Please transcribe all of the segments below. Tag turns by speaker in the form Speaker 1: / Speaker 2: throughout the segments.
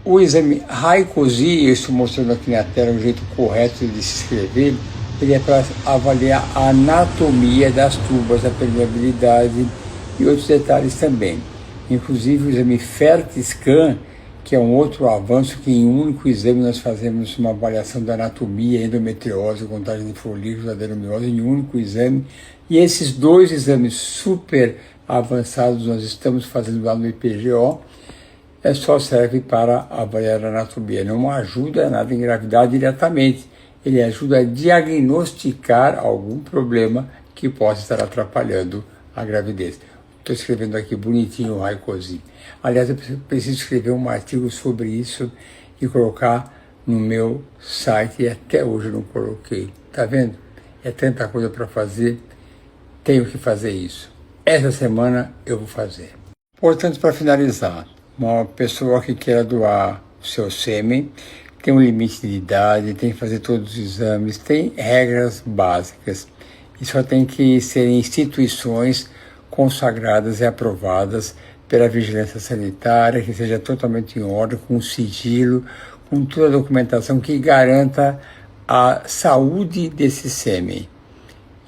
Speaker 1: O exame Raikosi, eu estou mostrando aqui na tela o jeito correto de se escrever, ele é para avaliar a anatomia das tubas, a permeabilidade e outros detalhes também. Inclusive o exame FERT-Scan, que é um outro avanço que em um único exame nós fazemos uma avaliação da anatomia, endometriose, contagem de folículos, adenomiose, em um único exame. E esses dois exames super avançados nós estamos fazendo lá no IPGO, só serve para avaliar a anatomia. Não ajuda nada a engravidar diretamente. Ele ajuda a diagnosticar algum problema que possa estar atrapalhando a gravidez. Estou escrevendo aqui bonitinho o Raikosi. Aliás, eu preciso escrever um artigo sobre isso e colocar no meu site, e até hoje eu não coloquei. Tá vendo? É tanta coisa para fazer, tenho que fazer isso. Essa semana eu vou fazer. Portanto, para finalizar, uma pessoa que quer doar o seu sêmen tem um limite de idade, tem que fazer todos os exames, tem regras básicas e só tem que ser em instituições consagradas e aprovadas pela vigilância sanitária, que seja totalmente em ordem, com sigilo, com toda a documentação que garanta a saúde desse sêmen.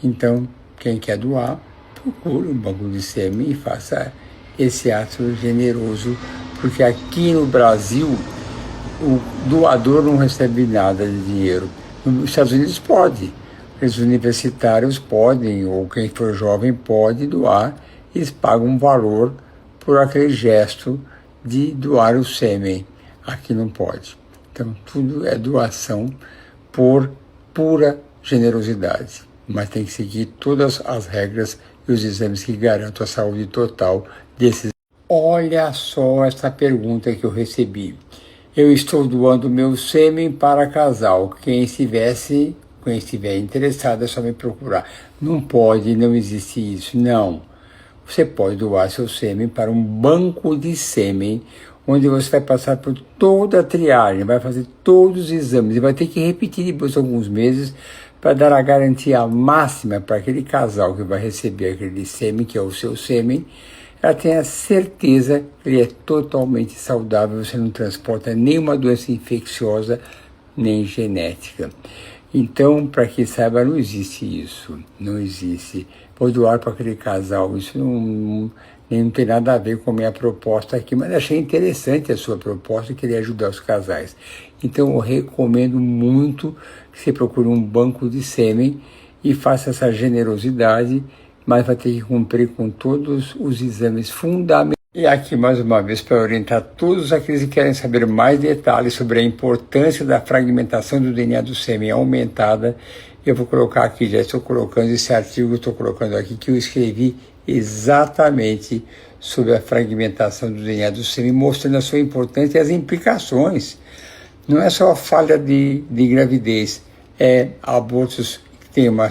Speaker 1: Então, quem quer doar, procure um banco de sêmen e faça esse ato generoso, porque aqui no Brasil o doador não recebe nada de dinheiro. Nos Estados Unidos pode, os universitários podem, ou quem for jovem pode doar, eles pagam um valor por aquele gesto de doar o sêmen. Aqui não pode. Então tudo é doação por pura generosidade, mas tem que seguir todas as regras e os exames que garantam a saúde total desses. Olha só essa pergunta que eu recebi. Eu estou doando meu sêmen para casal. Quem estiver interessado é só me procurar. Não pode, não existe isso. Não. Você pode doar seu sêmen para um banco de sêmen, onde você vai passar por toda a triagem, vai fazer todos os exames e vai ter que repetir depois de alguns meses para dar a garantia máxima para aquele casal que vai receber aquele sêmen, que é o seu sêmen. Ela tem a certeza que ele é totalmente saudável, você não transporta nenhuma doença infecciosa nem genética. Então, para que saiba, não existe isso, não existe. Vou doar para aquele casal, isso não tem nada a ver com a minha proposta aqui, mas achei interessante a sua proposta, queria ajudar os casais. Então, eu recomendo muito que você procure um banco de sêmen e faça essa generosidade, mas vai ter que cumprir com todos os exames fundamentais. E aqui, mais uma vez, para orientar todos aqueles que querem saber mais detalhes sobre a importância da fragmentação do DNA do sêmen aumentada, eu vou colocar aqui, já estou colocando esse artigo, estou colocando aqui, que eu escrevi exatamente sobre a fragmentação do DNA do sêmen, mostrando a sua importância e as implicações. Não é só a falha de gravidez, é abortos que têm uma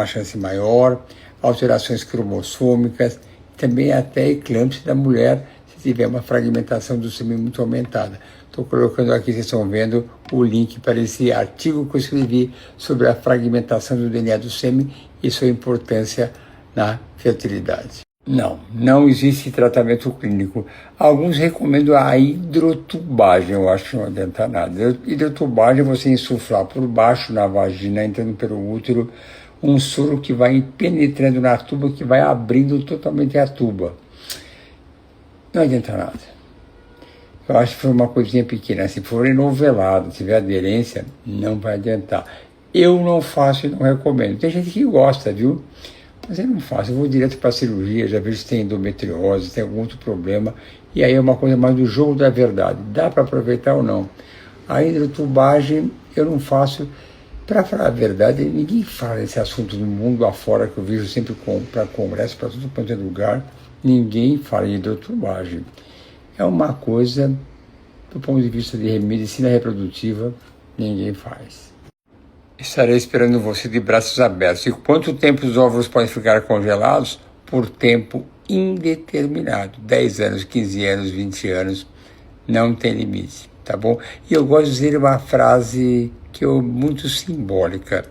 Speaker 1: chance maior, alterações cromossômicas, também até eclâmpsia da mulher, se tiver uma fragmentação do sêmen muito aumentada. Estou colocando aqui, vocês estão vendo o link para esse artigo que eu escrevi sobre a fragmentação do DNA do sêmen e sua importância na fertilidade. Não existe tratamento clínico. Alguns recomendam a hidrotubagem, eu acho que não adianta nada. Hidrotubagem é você insuflar por baixo na vagina, entrando pelo útero, um soro que vai penetrando na tuba, que vai abrindo totalmente a tuba. Não adianta nada. Eu acho que foi uma coisinha pequena. Se for enovelado, tiver aderência, não vai adiantar. Eu não faço e não recomendo. Tem gente que gosta, viu? Mas eu não faço. Eu vou direto para a cirurgia, já vejo se tem endometriose, tem algum outro problema. E aí é uma coisa mais do jogo da verdade. Dá para aproveitar ou não? A hidrotubagem eu não faço. Para falar a verdade, ninguém fala desse assunto no mundo afora, que eu vejo sempre para congresso, para tudo quanto é lugar, ninguém fala em hidrotubagem. É uma coisa, do ponto de vista de medicina reprodutiva, ninguém faz. Estarei esperando você de braços abertos. E quanto tempo os óvulos podem ficar congelados? Por tempo indeterminado. 10 anos, 15 anos, 20 anos, não tem limite, tá bom? E eu gosto de dizer uma frase que é muito simbólica.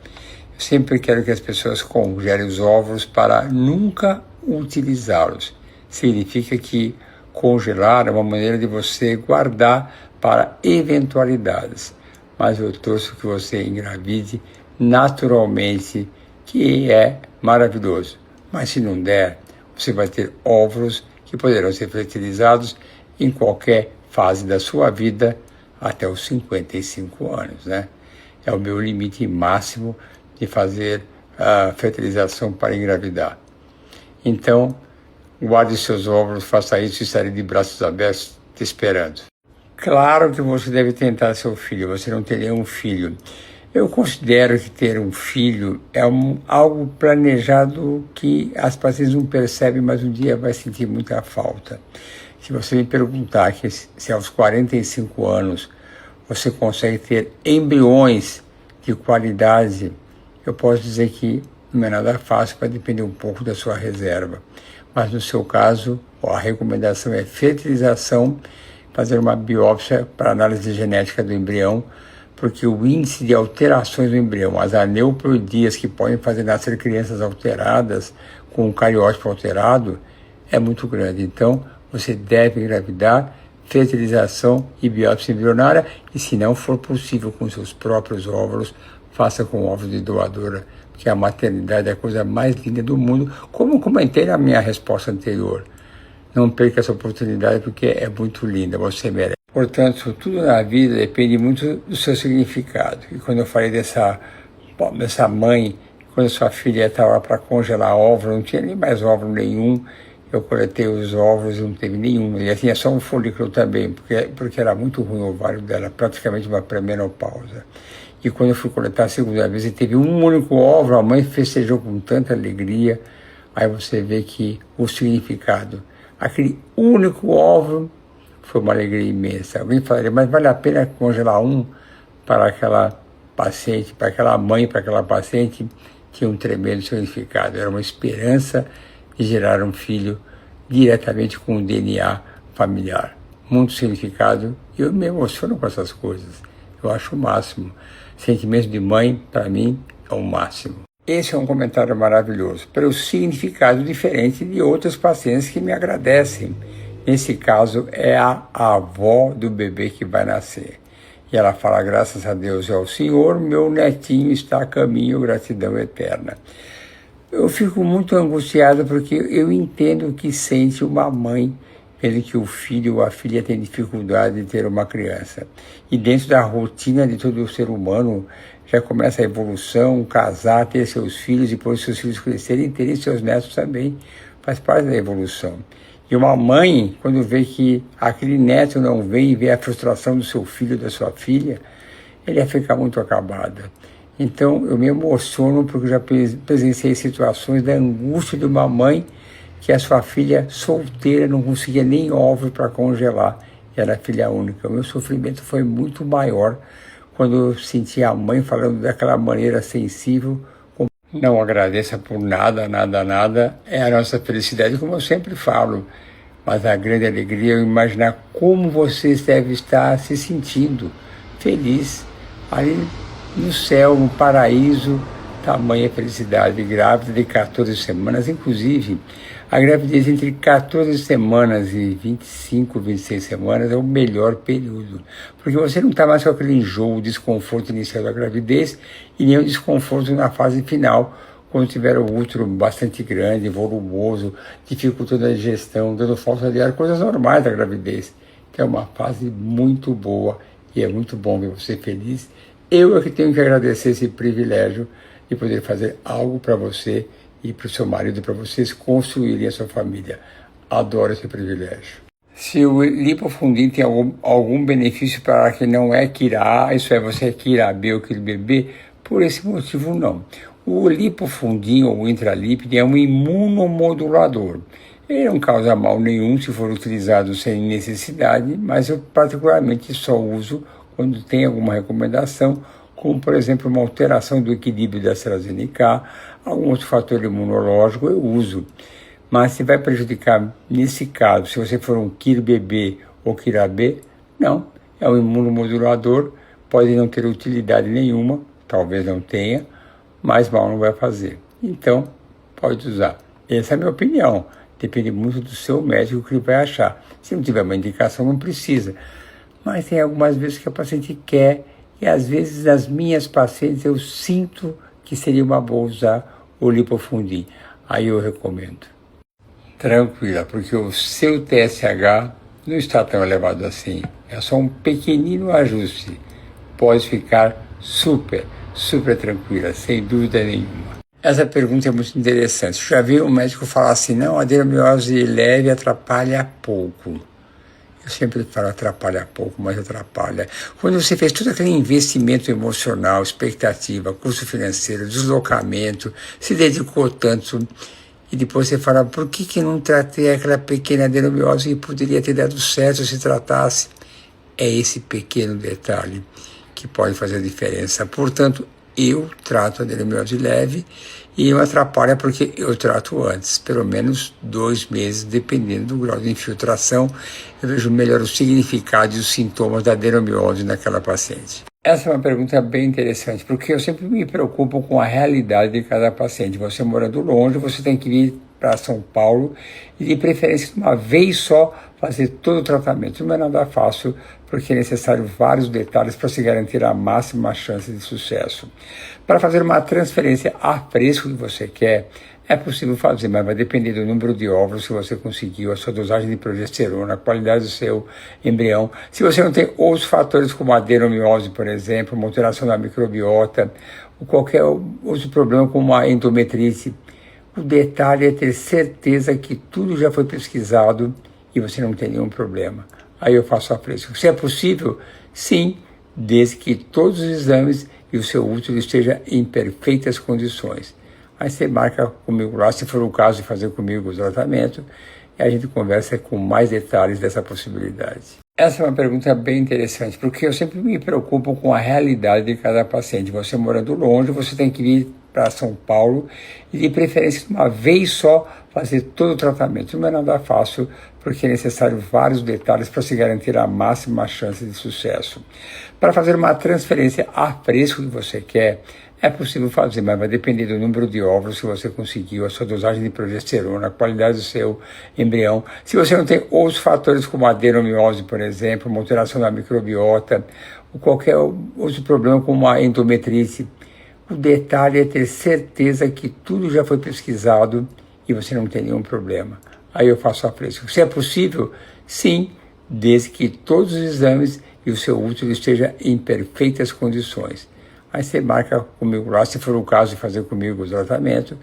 Speaker 1: Eu sempre quero que as pessoas congelem os óvulos para nunca utilizá-los. Significa que congelar é uma maneira de você guardar para eventualidades. Mas eu torço que você engravide naturalmente, que é maravilhoso. Mas se não der, você vai ter óvulos que poderão ser fertilizados em qualquer fase da sua vida até os 55 anos, né? É o meu limite máximo de fazer a fertilização para engravidar. Então, guarde seus óvulos, faça isso e estarei de braços abertos te esperando. Claro que você deve tentar seu filho, você não tem nenhum filho. Eu considero que ter um filho é algo planejado que as pacientes não percebem, mas um dia vai sentir muita falta. Se você me perguntar que se aos 45 anos você consegue ter embriões de qualidade, eu posso dizer que não é nada fácil, vai depender um pouco da sua reserva. Mas no seu caso, a recomendação é fertilização, fazer uma biópsia para análise genética do embrião, porque o índice de alterações do embrião, as aneuploidias que podem fazer nascer crianças alteradas, com o cariótipo alterado, é muito grande. Então, você deve engravidar, fertilização e biópsia embrionária, e se não for possível com seus próprios óvulos, faça com óvulos de doadora, porque a maternidade é a coisa mais linda do mundo, como comentei na minha resposta anterior. Não perca essa oportunidade, porque é muito linda, você merece. Portanto, tudo na vida depende muito do seu significado. E quando eu falei dessa mãe, quando sua filha estava para congelar óvulo, não tinha nem mais óvulo nenhum, eu coletei os óvulos e não teve nenhum. E tinha só um folículo também, porque era muito ruim o ovário dela, praticamente uma pré-menopausa. E quando eu fui coletar a segunda vez, e teve um único óvulo, a mãe festejou com tanta alegria. Aí você vê que o significado, aquele único óvulo, foi uma alegria imensa. Alguém falaria, mas vale a pena congelar um para aquela paciente, para aquela mãe, para aquela paciente? Tinha um tremendo significado. Era uma esperança de gerar um filho diretamente com o DNA familiar. Muito significado. E eu me emociono com essas coisas. Eu acho o máximo. Sentimento de mãe, para mim, é o máximo. Esse é um comentário maravilhoso, pelo significado diferente de outros pacientes que me agradecem. Nesse caso, é a avó do bebê que vai nascer. E ela fala, graças a Deus e ao Senhor, meu netinho está a caminho, gratidão eterna. Eu fico muito angustiado porque eu entendo o que sente uma mãe vendo que o filho ou a filha tem dificuldade de ter uma criança. E dentro da rotina de todo ser humano, já começa a evolução, casar, ter seus filhos, e depois seus filhos crescerem e terem seus netos também. Faz parte da evolução. E uma mãe, quando vê que aquele neto não vem e vê a frustração do seu filho, da sua filha, ele ia ficar muito acabada. Então, eu me emociono porque eu já presenciei situações da angústia de uma mãe que a sua filha solteira não conseguia nem óvulo para congelar, era filha única. O meu sofrimento foi muito maior quando eu senti a mãe falando daquela maneira sensível. Não agradeça por nada, nada, nada, é a nossa felicidade, como eu sempre falo. Mas a grande alegria é eu imaginar como vocês devem estar se sentindo feliz ali no céu, no paraíso, tamanha felicidade, grávida de 14 semanas, inclusive a gravidez entre 14 semanas e 25, 26 semanas é o melhor período, porque você não está mais com aquele enjoo, desconforto inicial da gravidez e nem o desconforto na fase final, quando tiver o útero bastante grande, volumoso, dificultando a digestão, dando falta de ar, coisas normais da gravidez. Então é uma fase muito boa e é muito bom ver você feliz. Eu é que tenho que agradecer esse privilégio de poder fazer algo para você e para o seu marido, para vocês construírem a sua família. Adoro esse privilégio. Se o lipofundin tem algum benefício para quem não é Quira A, isso é, você é Quira B ou Quira BB, por esse motivo não. O lipofundin ou intralípide é um imunomodulador. Ele não causa mal nenhum se for utilizado sem necessidade, mas eu particularmente só uso quando tem alguma recomendação, como por exemplo uma alteração do equilíbrio da célula NK, algum outro fator imunológico eu uso. Mas se vai prejudicar, nesse caso, se você for um KIR-BB ou KIR-AB, não. É um imunomodulador, pode não ter utilidade nenhuma, talvez não tenha, mas mal não vai fazer. Então, pode usar. Essa é a minha opinião. Depende muito do seu médico que ele vai achar. Se não tiver uma indicação, não precisa. mas tem algumas vezes que a paciente quer, e às vezes nas minhas pacientes eu sinto que seria uma boa usar o Lipofundi. Aí eu recomendo. Tranquila, porque o seu TSH não está tão elevado assim. É só um pequenino ajuste. Pode ficar super tranquila, sem dúvida nenhuma. Essa pergunta é muito interessante. Já vi um médico falar assim, não, a adenomiose leve atrapalha pouco. Eu sempre falo atrapalha pouco, mas atrapalha. Quando você fez todo aquele investimento emocional, expectativa, custo financeiro, deslocamento, se dedicou tanto, e depois você fala, por que não tratei aquela pequena adenomiose que poderia ter dado certo se tratasse? É esse pequeno detalhe que pode fazer a diferença. Portanto, eu trato a adenomiose leve e não atrapalha porque eu trato antes, pelo menos 2 meses, dependendo do grau de infiltração, eu vejo melhor o significado e os sintomas da adenomiose naquela paciente. Essa é uma pergunta bem interessante, porque eu sempre me preocupo com a realidade de cada paciente. Você morando longe, você tem que vir para São Paulo e, de preferência, de uma vez só, fazer todo o tratamento. Não é nada fácil, porque é necessário vários detalhes para se garantir a máxima chance de sucesso. Para fazer uma transferência a preço que você quer, é possível fazer, mas vai depender do número de óvulos que você conseguiu, a sua dosagem de progesterona, a qualidade do seu embrião. Se você não tem outros fatores como a adenomiose, por exemplo, uma alteração da microbiota, ou qualquer outro problema como a endometrite, o detalhe é ter certeza que tudo já foi pesquisado e você não tem nenhum problema. Aí eu faço a preço. Se é possível, sim, desde que todos os exames e o seu útero esteja em perfeitas condições. Aí você marca comigo lá, se for o caso de fazer comigo o tratamento, e a gente conversa com mais detalhes dessa possibilidade. Essa é uma pergunta bem interessante, porque eu sempre me preocupo com a realidade de cada paciente. Você morando longe, você tem que vir para São Paulo e, de preferência, de uma vez só, fazer todo o tratamento. Não é nada fácil, porque é necessário vários detalhes para se garantir a máxima chance de sucesso. Para fazer uma transferência a preço que você quer, é possível fazer, mas vai depender do número de óvulos que você conseguiu, a sua dosagem de progesterona, a qualidade do seu embrião. Se você não tem outros fatores como a adenomiose, por exemplo, uma alteração da microbiota, ou qualquer outro problema como a endometrite, o detalhe é ter certeza que tudo já foi pesquisado e você não tem nenhum problema. Aí eu faço a preço. Se é possível, sim, desde que todos os exames e o seu útero esteja em perfeitas condições. Aí você marca comigo lá, se for o caso de fazer comigo o tratamento,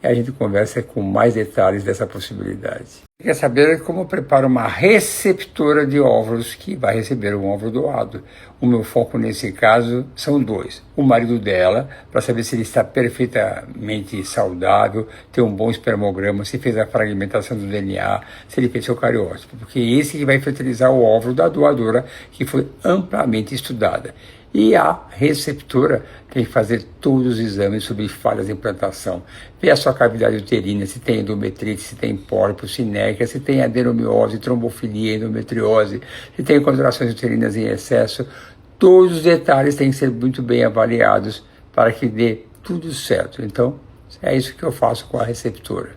Speaker 1: e a gente conversa com mais detalhes dessa possibilidade. Quer saber como preparo uma receptora de óvulos que vai receber um óvulo doado? O meu foco nesse caso são 2. O marido dela, para saber se ele está perfeitamente saudável, tem um bom espermograma, se fez a fragmentação do DNA, se ele fez seu cariótipo, porque é esse que vai fertilizar o óvulo da doadora, que foi amplamente estudada. E a receptora tem que fazer todos os exames sobre falhas de implantação. Ver a sua cavidade uterina, se tem endometrite, se tem pólipo, sinéquia, se tem adenomiose, trombofilia, endometriose, se tem contrações uterinas em excesso. Todos os detalhes têm que ser muito bem avaliados para que dê tudo certo. Então, é isso que eu faço com a receptora.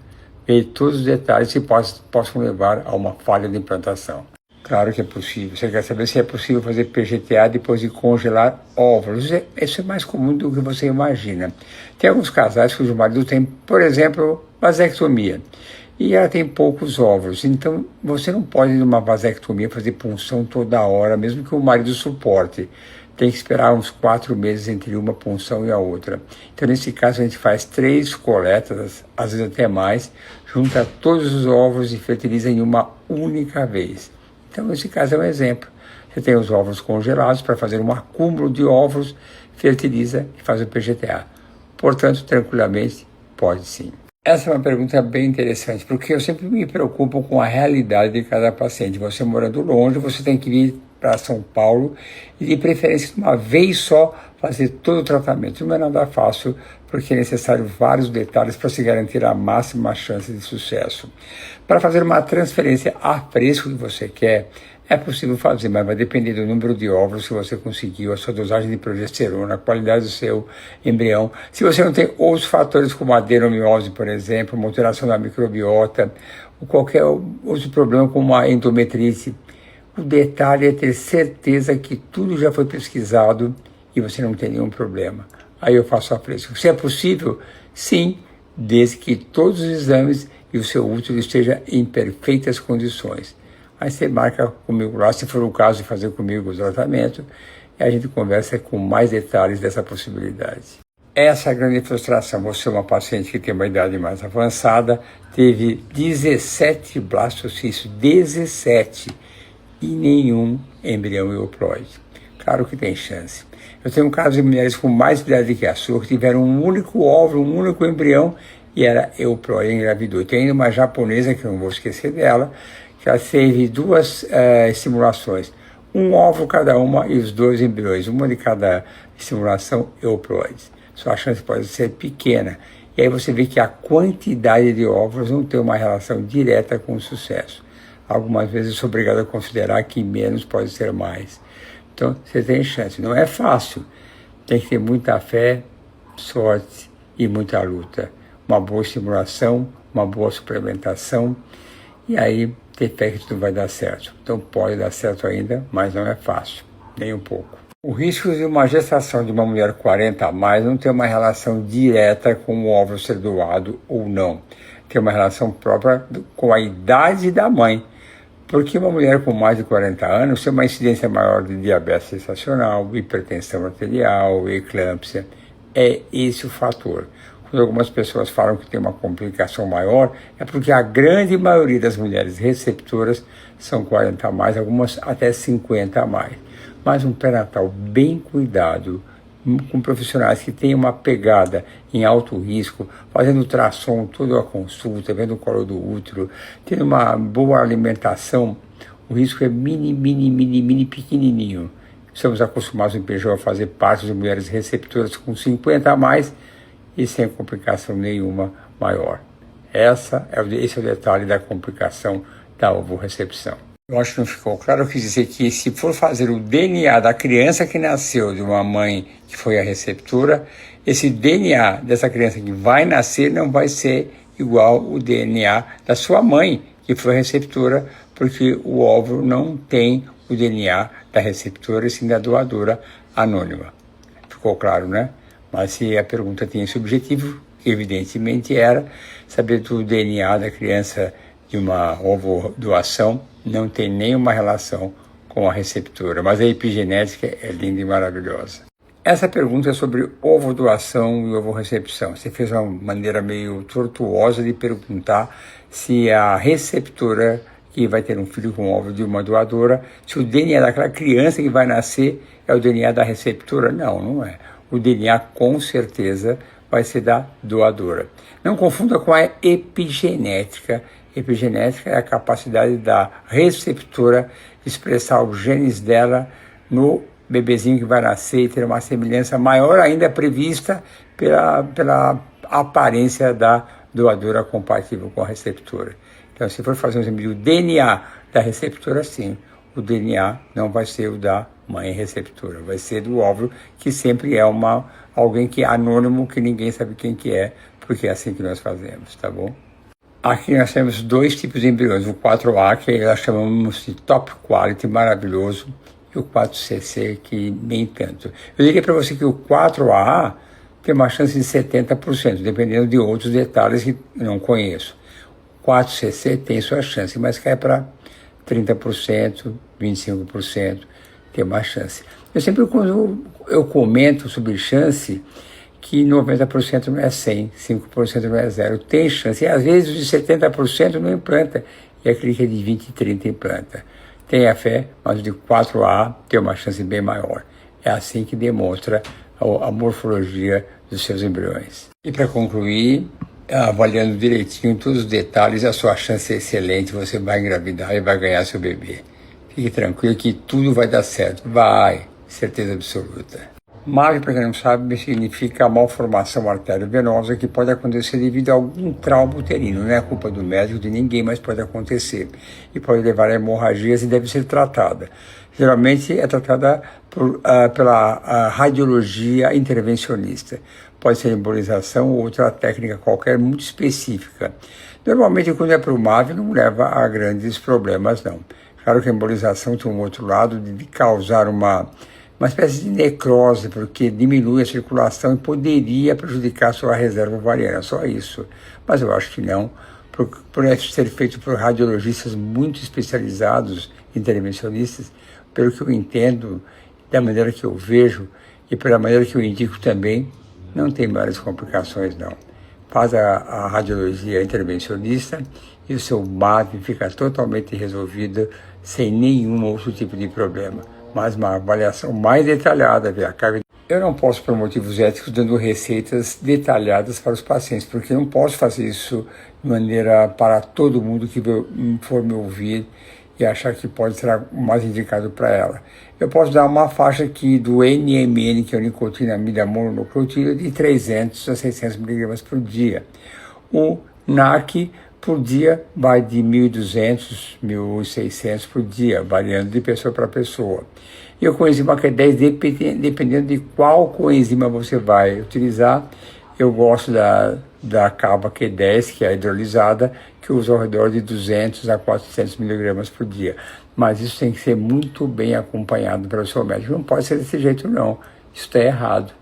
Speaker 1: Ver todos os detalhes que possam levar a uma falha de implantação. Claro que é possível. Você quer saber se é possível fazer PGTA depois de congelar óvulos. Isso é mais comum do que você imagina. Tem alguns casais cujo marido tem, por exemplo, vasectomia. E ela tem poucos óvulos. Então, você não pode, numa vasectomia, fazer punção toda hora, mesmo que o marido suporte. Tem que esperar uns 4 meses entre uma punção e a outra. Então, nesse caso, a gente faz 3 coletas, às vezes até mais, junta todos os óvulos e fertiliza em uma única vez. Então, esse caso é um exemplo. Você tem os óvulos congelados para fazer um acúmulo de óvulos, fertiliza e faz o PGTA. Portanto, tranquilamente, pode sim. Essa é uma pergunta bem interessante, porque eu sempre me preocupo com a realidade de cada paciente. Você morando longe, você tem que vir para São Paulo e, de preferência, de uma vez só, fazer todo o tratamento. Não é nada fácil, porque é necessário vários detalhes para se garantir a máxima chance de sucesso. Para fazer uma transferência a preço que você quer, é possível fazer, mas vai depender do número de óvulos que você conseguiu, a sua dosagem de progesterona, a qualidade do seu embrião. Se você não tem outros fatores como a adenomiose, por exemplo, uma alteração da microbiota, ou qualquer outro problema como a endometrite, O detalhe é ter certeza que tudo já foi pesquisado e você não tem nenhum problema. Aí eu faço a fresca. Se é possível? Sim, desde que todos os exames e o seu útero esteja em perfeitas condições. Aí você marca comigo lá, se for o caso de fazer comigo o tratamento, e a gente conversa com mais detalhes dessa possibilidade. Essa é a grande frustração. Você é uma paciente que tem uma idade mais avançada, teve 17 blastocistos, 17, e nenhum embrião euploide. Claro que tem chance. Eu tenho um caso de mulheres com mais idade que a sua, que tiveram um único óvulo, um único embrião, e era euploide, engravidou. Tem ainda uma japonesa, que eu não vou esquecer dela, que ela teve duas estimulações. Um óvulo cada uma e os 2 embriões, uma de cada estimulação euploides. Sua chance pode ser pequena. E aí você vê que a quantidade de óvulos não tem uma relação direta com o sucesso. Algumas vezes eu sou obrigado a considerar que menos pode ser mais. Então, você tem chance. Não é fácil. Tem que ter muita fé, sorte e muita luta. Uma boa estimulação, uma boa suplementação, e aí ter fé que tudo vai dar certo. Então, pode dar certo ainda, mas não é fácil, nem um pouco. O risco de uma gestação de uma mulher 40 a mais não tem uma relação direta com o óvulo ser doado ou não. Tem uma relação própria com a idade da mãe. Porque uma mulher com mais de 40 anos tem uma incidência maior de diabetes gestacional, hipertensão arterial, eclâmpsia. É esse o fator. Quando algumas pessoas falam que tem uma complicação maior, é porque a grande maioria das mulheres receptoras são 40 a mais, algumas até 50 a mais. Mas um pré-natal bem cuidado, com profissionais que têm uma pegada em alto risco, fazendo ultrassom toda a consulta, vendo o colo do útero, tendo uma boa alimentação, o risco é mini pequenininho. Estamos acostumados em PJ a fazer partos de mulheres receptoras com 50 a mais e sem complicação nenhuma maior. Esse é o detalhe da complicação da ovorecepção. Eu acho que não ficou claro. Eu quis dizer que se for fazer o DNA da criança que nasceu de uma mãe que foi a receptora, esse DNA dessa criança que vai nascer não vai ser igual o DNA da sua mãe que foi a receptora, porque o óvulo não tem o DNA da receptora e sim da doadora anônima. Ficou claro, né? Mas se a pergunta tinha esse objetivo, evidentemente era saber do DNA da criança de uma ovodoação, não tem nenhuma relação com a receptora, mas a epigenética é linda e maravilhosa. Essa pergunta é sobre ovodoação e ovorecepção. Você fez uma maneira meio tortuosa de perguntar se a receptora que vai ter um filho com óvulo de uma doadora, se o DNA daquela criança que vai nascer é o DNA da receptora. Não, não é. O DNA com certeza vai ser da doadora. Não confunda com a epigenética. Epigenética é a capacidade da receptora expressar os genes dela no bebezinho que vai nascer e ter uma semelhança maior ainda prevista pela aparência da doadora compatível com a receptora. Então, se for fazer um exame do DNA da receptora, sim, o DNA não vai ser o da mãe receptora, vai ser do óvulo, que sempre é alguém que é anônimo, que ninguém sabe quem que é, porque é assim que nós fazemos, tá bom? Aqui nós temos 2 tipos de embriões, o 4A, que nós chamamos de top quality, maravilhoso, e o 4CC, que nem tanto. Eu diria para você que o 4A tem uma chance de 70%, dependendo de outros detalhes que não conheço. O 4CC tem sua chance, mas cai para 30%, 25%, tem mais chance. Eu sempre, quando eu comento sobre chance, que 90% não é 100, 5% não é 0, tem chance. E às vezes de 70% não implanta, e aquele que é de 20 e 30 implanta. Tenha fé, mas o de 4A tem uma chance bem maior. É assim que demonstra a morfologia dos seus embriões. E para concluir, avaliando direitinho todos os detalhes, a sua chance é excelente, você vai engravidar e vai ganhar seu bebê. Fique tranquilo que tudo vai dar certo. Vai, certeza absoluta. MAV, para quem não sabe, significa malformação arteriovenosa que pode acontecer devido a algum trauma uterino. Não é culpa do médico, de ninguém, mas pode acontecer. E pode levar a hemorragias e deve ser tratada. Geralmente é tratada pela radiologia intervencionista. Pode ser embolização ou outra técnica qualquer muito específica. Normalmente, quando é para o MAV, não leva a grandes problemas, não. Claro que a embolização tem um outro lado de causar uma espécie de necrose, porque diminui a circulação e poderia prejudicar a sua reserva ovariana, só isso. Mas eu acho que não, por ser feito por radiologistas muito especializados, intervencionistas, pelo que eu entendo, da maneira que eu vejo e pela maneira que eu indico também, não tem maiores complicações, não. Faz a radiologia intervencionista e o seu MAV fica totalmente resolvido sem nenhum outro tipo de problema. Mas uma avaliação mais detalhada, ver a carga. Eu não posso, por motivos éticos, dando receitas detalhadas para os pacientes, porque eu não posso fazer isso de maneira para todo mundo que for me ouvir e achar que pode ser o mais indicado para ela. Eu posso dar uma faixa aqui do NMN, que é a nicotinamida mononucleotídeo, de 300 a 600 mg por dia. O NAC por dia vai de 1.200, 1.600 por dia, variando de pessoa para pessoa. E o coenzima Q10, dependendo de qual coenzima você vai utilizar, eu gosto da cava Q10, que é a hidrolisada, que usa ao redor de 200 a 400 mg por dia. Mas isso tem que ser muito bem acompanhado pelo seu médico. Não pode ser desse jeito, não. Isso está errado.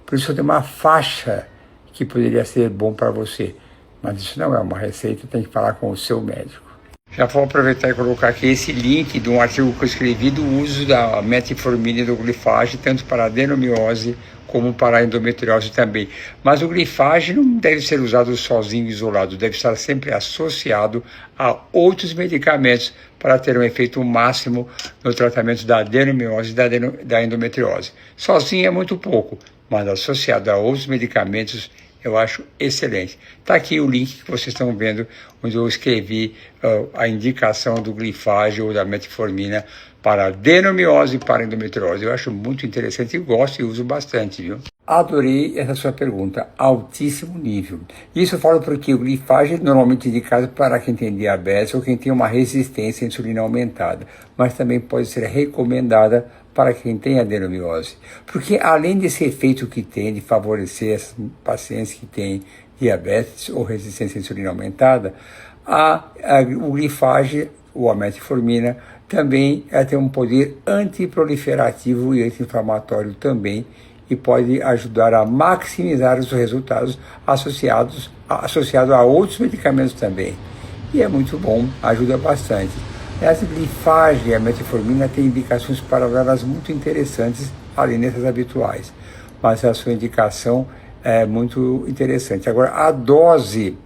Speaker 1: Por isso eu tenho uma faixa que poderia ser bom para você. Mas isso não é uma receita, tem que falar com o seu médico. Já vou aproveitar e colocar aqui esse link de um artigo que eu escrevi do uso da metformina e do glifage, tanto para a adenomiose como para a endometriose também. Mas o glifage não deve ser usado sozinho, isolado, deve estar sempre associado a outros medicamentos para ter um efeito máximo no tratamento da adenomiose e da endometriose. Sozinho é muito pouco, mas associado a outros medicamentos eu acho excelente. Está aqui o link que vocês estão vendo, onde eu escrevi a indicação do glifage ou da metformina para adenomiose e para endometriose. Eu acho muito interessante e gosto e uso bastante, viu? Adorei essa sua pergunta, altíssimo nível. Isso eu falo porque o glifage é normalmente indicado para quem tem diabetes ou quem tem uma resistência à insulina aumentada, mas também pode ser recomendada para quem tem adenomiose. Porque além desse efeito que tem de favorecer esses pacientes que têm diabetes ou resistência à insulina aumentada, o glifage ou a metformina também tem um poder antiproliferativo e anti-inflamatório também, e pode ajudar a maximizar os resultados associado a outros medicamentos também. E é muito bom, ajuda bastante. Essa glifage e a metformina têm indicações paralelas muito interessantes, além dessas habituais. Mas a sua indicação é muito interessante. Agora, a dose,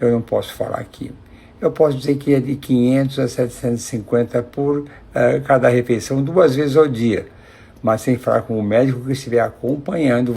Speaker 1: eu não posso falar aqui. Eu posso dizer que é de 500 a 750 por cada refeição, 2 vezes ao dia. Mas tem que falar com o médico que estiver acompanhando